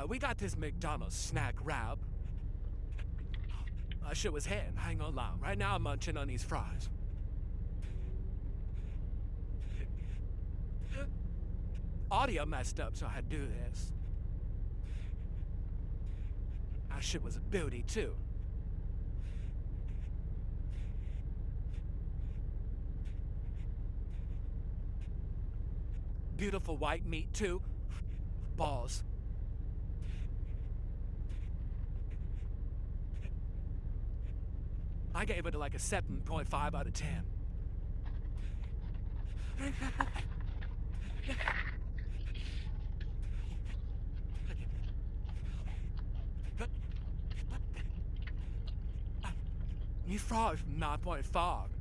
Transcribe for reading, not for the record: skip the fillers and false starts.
We got this McDonald's snack wrap. Shit was hitting, I ain't gonna lie. Right now I'm munching on these fries. Audio messed up, so I had to do this. That shit was a beauty, too. Beautiful white meat, too. Balls. I gave it like a 7.5 out of 10. You fries 9.5.